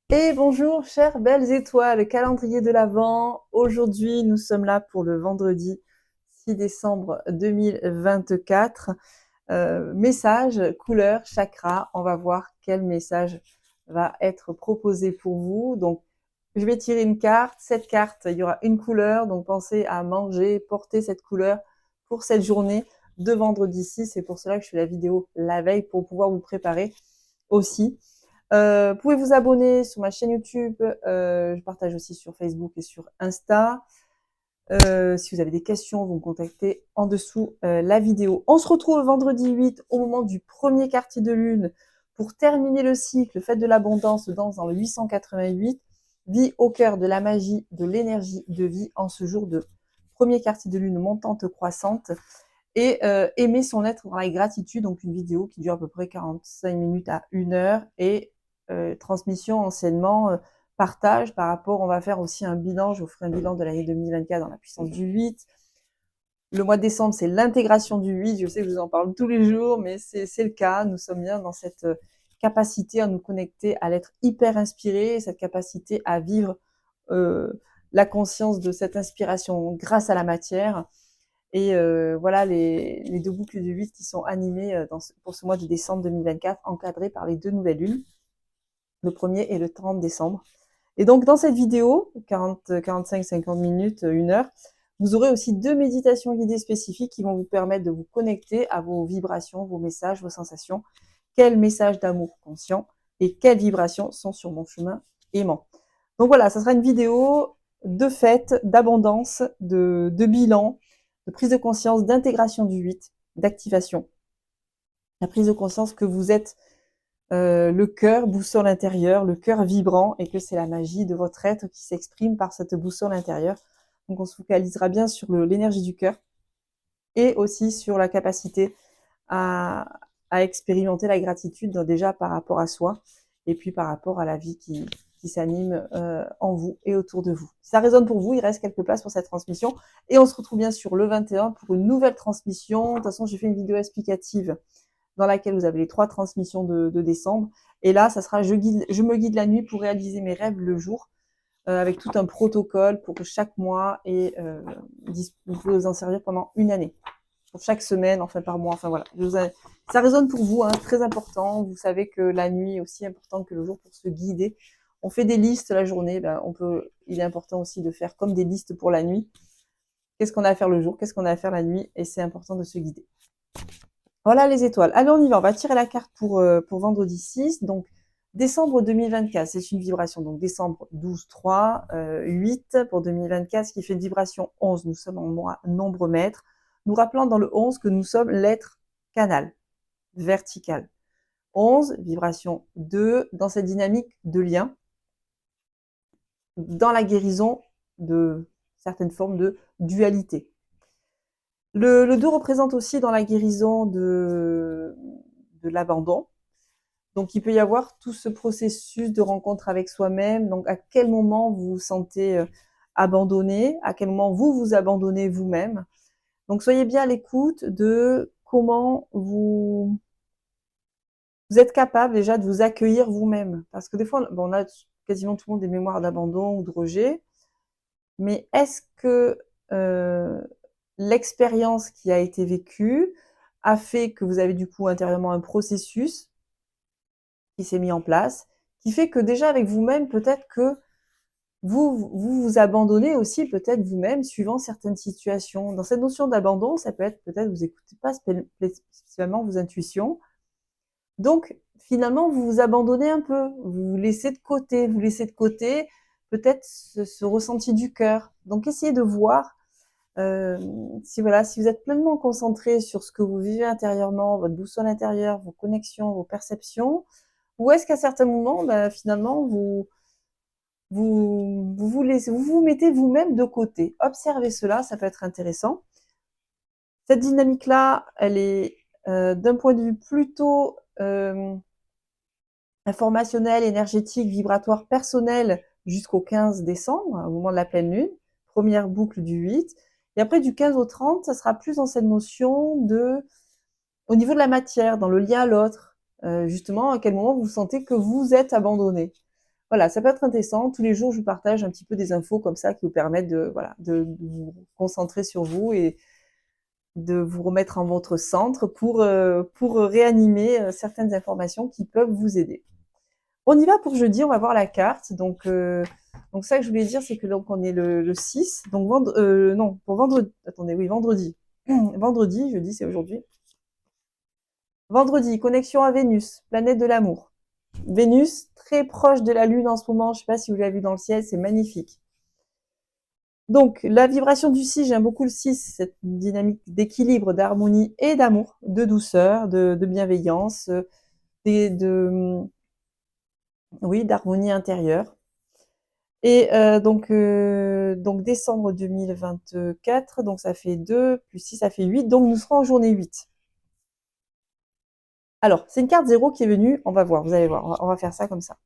Et bonjour, chères belles étoiles, calendrier de l'Avent. Aujourd'hui, nous sommes là pour le vendredi 6 décembre 2024. Message, couleur, chakra. On va voir quel message va être proposé pour vous. Donc, je vais tirer une carte. Cette carte, il y aura une couleur. Donc, pensez à manger, porter cette couleur pour cette journée de vendredi 6. C'est pour cela que je fais la vidéo la veille pour pouvoir vous préparer aussi. Vous pouvez vous abonner sur ma chaîne YouTube. Je partage aussi sur Facebook et sur Insta. Si vous avez des questions, vous me contactez en dessous la vidéo. On se retrouve le vendredi 8 au moment du premier quartier de lune pour terminer le cycle Fête de l'abondance dans le 888. Vie au cœur de la magie, de l'énergie de vie en ce jour de premier quartier de lune montante croissante. Et aimer son être dans la gratitude, donc une vidéo qui dure à peu près 45 minutes à 1 heure. Et transmission, enseignement, partage par rapport, on va faire aussi un bilan, je vous ferai un bilan de l'année 2024 dans la puissance du 8. Le mois de décembre, c'est l'intégration du 8, je sais que je vous en parle tous les jours, mais c'est le cas, nous sommes bien dans cette capacité à nous connecter, à l'être hyper inspiré, cette capacité à vivre la conscience de cette inspiration grâce à la matière. Et voilà les deux boucles du 8 qui sont animées pour ce mois de décembre 2024, encadrées par les deux nouvelles lunes, le 1er et le 30 décembre. Et donc, dans cette vidéo, 45, 50 minutes, 1 heure, vous aurez aussi 2 méditations guidées spécifiques qui vont vous permettre de vous connecter à vos vibrations, vos messages, vos sensations. Quels messages d'amour conscient et quelles vibrations sont sur mon chemin aimant. Donc voilà, ça sera une vidéo de fête, d'abondance, de bilan, de prise de conscience, d'intégration du 8, d'activation. La prise de conscience que vous êtes le cœur, boussole intérieure, le cœur vibrant, et que c'est la magie de votre être qui s'exprime par cette boussole intérieure. Donc on se focalisera bien sur l'énergie du cœur et aussi sur la capacité à expérimenter la gratitude déjà par rapport à soi et puis par rapport à la vie qui s'anime en vous et autour de vous. Si ça résonne pour vous, il reste quelques places pour cette transmission et on se retrouve bien sûr le 21 pour une nouvelle transmission. De toute façon, j'ai fait une vidéo explicative dans laquelle vous avez les 3 transmissions de décembre. Et là, ça sera je me guide la nuit pour réaliser mes rêves le jour, avec tout un protocole pour chaque mois et vous pouvez vous en servir pendant une année. Pour chaque semaine, enfin par mois, enfin voilà. Ça résonne pour vous, hein, très important. Vous savez que la nuit est aussi importante que le jour pour se guider. On fait des listes la journée, il est important aussi de faire comme des listes pour la nuit. Qu'est-ce qu'on a à faire le jour, qu'est-ce qu'on a à faire la nuit, et c'est important de se guider. Voilà les étoiles. Allez, on y va. On va tirer la carte pour vendredi 6. Donc, décembre 2024, c'est une vibration. Donc, décembre 12, 3, 8 pour 2024, ce qui fait une vibration 11. Nous sommes en nombre maître. Nous rappelant dans le 11 que nous sommes l'être canal, vertical. 11, vibration 2, dans cette dynamique de lien, dans la guérison de certaines formes de dualité. Le 2 représente aussi dans la guérison de l'abandon. Donc, il peut y avoir tout ce processus de rencontre avec soi-même. Donc, à quel moment vous vous sentez abandonné, à quel moment vous vous abandonnez vous-même. Donc, soyez bien à l'écoute de comment vous êtes capable déjà de vous accueillir vous-même. Parce que des fois, on a quasiment tout le monde des mémoires d'abandon ou de rejet. Mais est-ce que l'expérience qui a été vécue a fait que vous avez du coup intérieurement un processus qui s'est mis en place, qui fait que déjà avec vous-même, peut-être que vous abandonnez aussi peut-être vous-même suivant certaines situations. Dans cette notion d'abandon, ça peut être peut-être vous écoutez pas spécialement vos intuitions. Donc finalement, vous vous abandonnez un peu, vous laissez de côté, peut-être ce ressenti du cœur. Donc essayez de voir si vous êtes pleinement concentré sur ce que vous vivez intérieurement, votre boussole intérieure, vos connexions, vos perceptions, ou est-ce qu'à certains moments, finalement, vous mettez vous-même de côté. Observez cela, ça peut être intéressant. Cette dynamique-là, elle est d'un point de vue plutôt informationnel, énergétique, vibratoire, personnel, jusqu'au 15 décembre, au moment de la pleine lune, première boucle du 8. Et après, du 15 au 30, ça sera plus dans cette notion au niveau de la matière, dans le lien à l'autre, justement, à quel moment vous sentez que vous êtes abandonné. voilà, ça peut être intéressant. Tous les jours, je vous partage un petit peu des infos comme ça qui vous permettent de, voilà, de vous concentrer sur vous et de vous remettre en votre centre pour réanimer certaines informations qui peuvent vous aider. On y va pour jeudi, on va voir la carte. Donc ça que je voulais dire, c'est que donc on est le 6, donc non, pour vendredi, attendez, oui, vendredi. Vendredi, jeudi, c'est aujourd'hui. Vendredi, connexion à Vénus, planète de l'amour. Vénus, très proche de la Lune en ce moment, je ne sais pas si vous l'avez vu dans le ciel, c'est magnifique. Donc, la vibration du 6, j'aime beaucoup le 6, cette dynamique d'équilibre, d'harmonie et d'amour, de douceur, de bienveillance, oui, d'harmonie intérieure. Et donc décembre 2024, donc ça fait 2, plus 6, ça fait 8, donc nous serons en journée 8. Alors, c'est une carte 0 qui est venue, on va voir, vous allez voir, on va faire ça comme ça.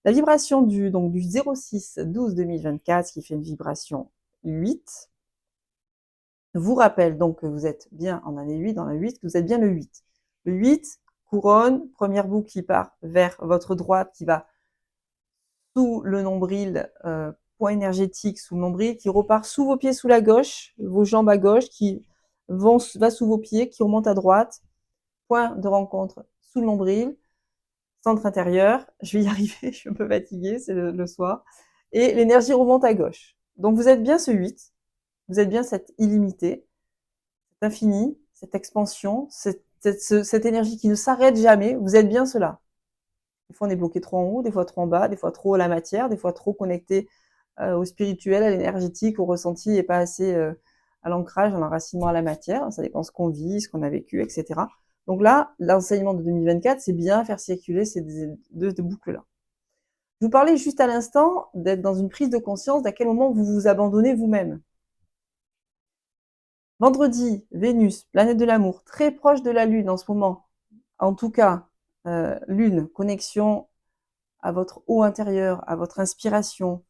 La vibration du 06-12-2024, qui fait une vibration 8, vous rappelle donc que vous êtes bien en année 8, dans la 8, que vous êtes bien le 8. Le 8, couronne, première boucle qui part vers votre droite, qui va sous le nombril, point énergétique sous le nombril, qui repart sous vos pieds sous la gauche, vos jambes à gauche, qui va sous vos pieds, qui remonte à droite, point de rencontre sous le nombril, centre intérieur, je vais y arriver, je suis un peu fatiguée, c'est le soir, et l'énergie remonte à gauche. Donc vous êtes bien ce 8, vous êtes bien cette illimité, cet infini, cette expansion, cette énergie qui ne s'arrête jamais, vous êtes bien cela. Des fois on est bloqué trop en haut, des fois trop en bas, des fois trop à la matière, des fois trop connecté au spirituel, à l'énergétique, au ressenti et pas assez à l'ancrage, à l'enracinement à la matière. Ça dépend ce qu'on vit, ce qu'on a vécu, etc. Donc là, l'enseignement de 2024, c'est bien faire circuler ces deux boucles-là. Je vous parlais juste à l'instant d'être dans une prise de conscience d'à quel moment vous vous abandonnez vous-même. Vendredi, Vénus, planète de l'amour, très proche de la Lune en ce moment. En tout cas, Lune, connexion à votre haut intérieur, à votre inspiration,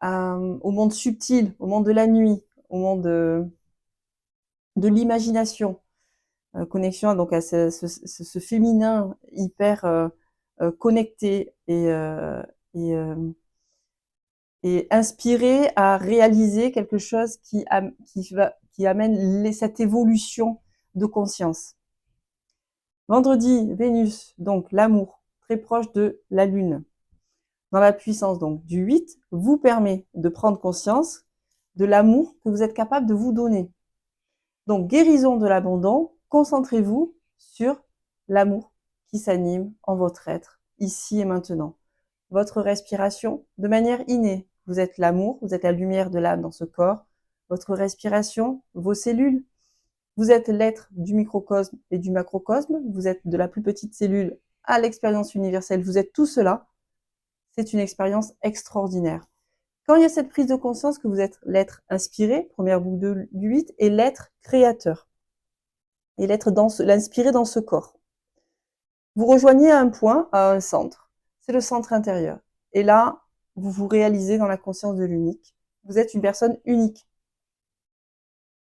au monde subtil, au monde de la nuit, au monde de l'imagination, connexion donc à ce féminin hyper connecté et, et inspiré à réaliser quelque chose qui amène cette évolution de conscience. Vendredi, Vénus, donc l'amour, très proche de la Lune, dans la puissance donc du 8, vous permet de prendre conscience de l'amour que vous êtes capable de vous donner. Donc, guérison de l'abandon, concentrez-vous sur l'amour qui s'anime en votre être, ici et maintenant. Votre respiration, de manière innée. Vous êtes l'amour, vous êtes la lumière de l'âme dans ce corps. Votre respiration, vos cellules. Vous êtes l'être du microcosme et du macrocosme. Vous êtes de la plus petite cellule à l'expérience universelle. Vous êtes tout cela. C'est une expérience extraordinaire. Quand il y a cette prise de conscience que vous êtes l'être inspiré, première boucle du 8, et l'être créateur, et l'inspiré dans ce corps. Vous rejoignez à un point, à un centre, c'est le centre intérieur. Et là, vous vous réalisez dans la conscience de l'unique. Vous êtes une personne unique.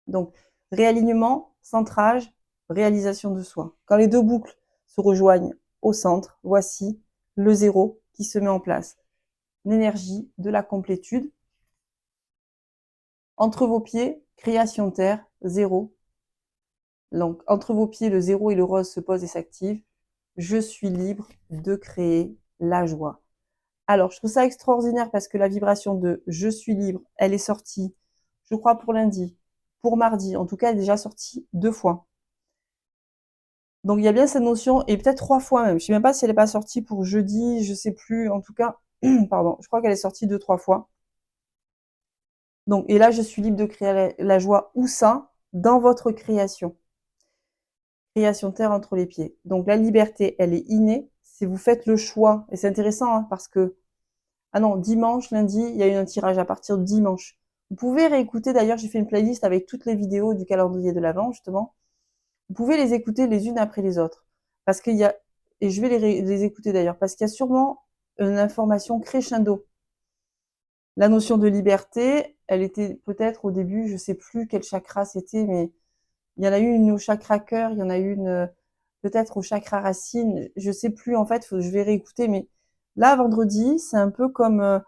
Donc, réalignement, centrage, réalisation de soi. Quand les deux boucles se rejoignent au centre, voici le 0 qui se met en place. L'énergie de la complétude. Entre vos pieds, création terre, 0. Donc, entre vos pieds, le 0 et le rose se posent et s'activent. Je suis libre de créer la joie. Alors, je trouve ça extraordinaire parce que la vibration de je suis libre, elle est sortie, je crois, pour lundi, pour mardi. En tout cas, elle est déjà sortie 2 fois. Donc, il y a bien cette notion, et peut-être 3 fois même. Je ne sais même pas si elle n'est pas sortie pour jeudi, je ne sais plus. En tout cas, pardon, je crois qu'elle est sortie 2-3 fois. Donc, et là, je suis libre de créer la joie. Où ça? Dans votre création. Création terre entre les pieds. Donc, la liberté, elle est innée. Si vous faites le choix, et c'est intéressant hein, parce que ah non, dimanche, lundi, il y a eu un tirage à partir de dimanche. Vous pouvez réécouter, d'ailleurs, j'ai fait une playlist avec toutes les vidéos du calendrier de l'Avent, justement. Vous pouvez les écouter les unes après les autres. Parce qu'il y a, et je vais les écouter d'ailleurs, parce qu'il y a sûrement une information crescendo. La notion de liberté, elle était peut-être au début, je sais plus quel chakra c'était, mais il y en a eu une au chakra cœur, il y en a eu une peut-être au chakra racine, je sais plus en fait, je vais réécouter, mais Là, vendredi, c'est un peu comme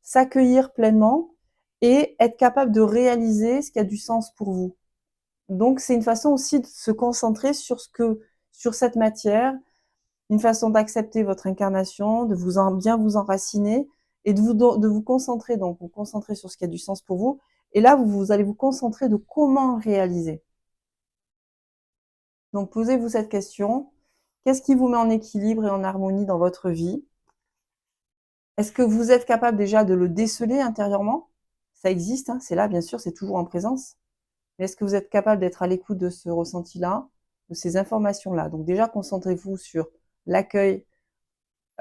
s'accueillir pleinement et être capable de réaliser ce qui a du sens pour vous. Donc, c'est une façon aussi de se concentrer sur cette matière, une façon d'accepter votre incarnation, de bien vous enraciner et de vous concentrer, donc vous concentrer sur ce qui a du sens pour vous. Et là, vous allez vous concentrer de comment réaliser. Donc, posez-vous cette question. Qu'est-ce qui vous met en équilibre et en harmonie dans votre vie? Est-ce que vous êtes capable déjà de le déceler intérieurement? Ça existe, hein, c'est là, bien sûr, c'est toujours en présence. Mais est-ce que vous êtes capable d'être à l'écoute de ce ressenti-là, de ces informations-là? Donc déjà, concentrez-vous sur l'accueil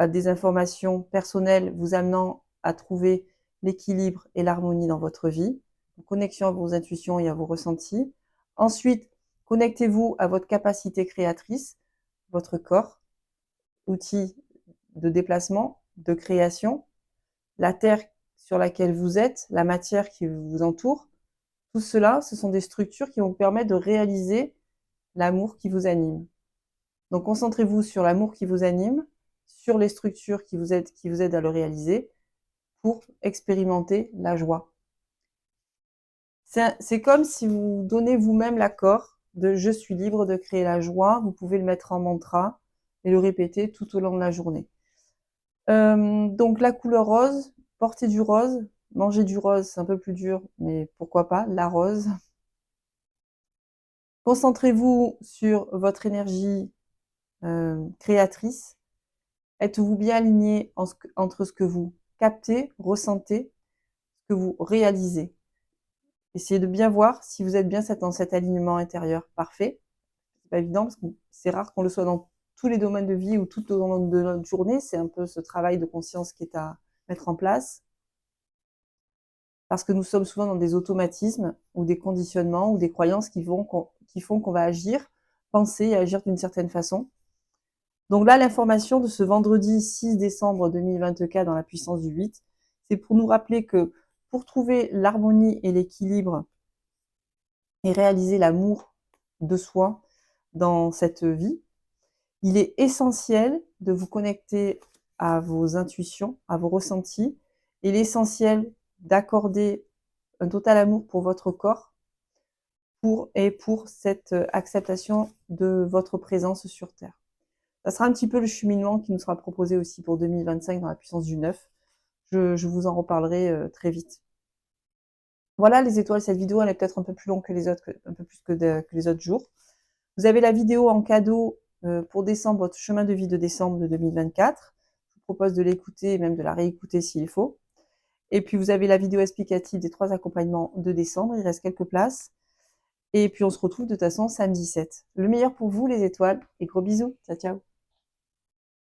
des informations personnelles vous amenant à trouver l'équilibre et l'harmonie dans votre vie, en connexion à vos intuitions et à vos ressentis. Ensuite, connectez-vous à votre capacité créatrice, votre corps, outil de déplacement, de création, la terre sur laquelle vous êtes, la matière qui vous entoure. Tout cela, ce sont des structures qui vont vous permettre de réaliser l'amour qui vous anime. Donc concentrez-vous sur l'amour qui vous anime, sur les structures qui vous aident à le réaliser pour expérimenter la joie. C'est comme si vous donnez vous-même l'accord de je suis libre de créer la joie. Vous pouvez le mettre en mantra et le répéter tout au long de la journée. Donc la couleur rose, portez du rose, manger du rose, c'est un peu plus dur, mais pourquoi pas, la rose. Concentrez-vous sur votre énergie créatrice. Êtes-vous bien aligné entre ce que vous captez, ressentez, ce que vous réalisez? Essayez de bien voir si vous êtes bien dans cet alignement intérieur parfait. C'est pas évident parce que c'est rare qu'on le soit dans tous les domaines de vie ou tout au long de notre journée. C'est un peu ce travail de conscience qui est à mettre en place. Parce que nous sommes souvent dans des automatismes ou des conditionnements ou des croyances qui font qu'on va agir, penser et agir d'une certaine façon. Donc là, l'information de ce vendredi 6 décembre 2024 dans la puissance du 8, c'est pour nous rappeler que pour trouver l'harmonie et l'équilibre et réaliser l'amour de soi dans cette vie, il est essentiel de vous connecter à vos intuitions, à vos ressentis. Il est essentiel d'accorder un total amour pour votre corps pour cette acceptation de votre présence sur Terre. Ça sera un petit peu le cheminement qui nous sera proposé aussi pour 2025 dans la puissance du 9. Je vous en reparlerai très vite. Voilà les étoiles, cette vidéo elle est peut-être un peu plus longue que les autres, un peu plus que les autres jours. Vous avez la vidéo en cadeau pour décembre, votre chemin de vie de décembre de 2024. Je vous propose de l'écouter et même de la réécouter s'il faut. Et puis vous avez la vidéo explicative des 3 accompagnements de décembre, il reste quelques places. Et puis on se retrouve de toute façon samedi 7. Le meilleur pour vous les étoiles et gros bisous, ciao ciao.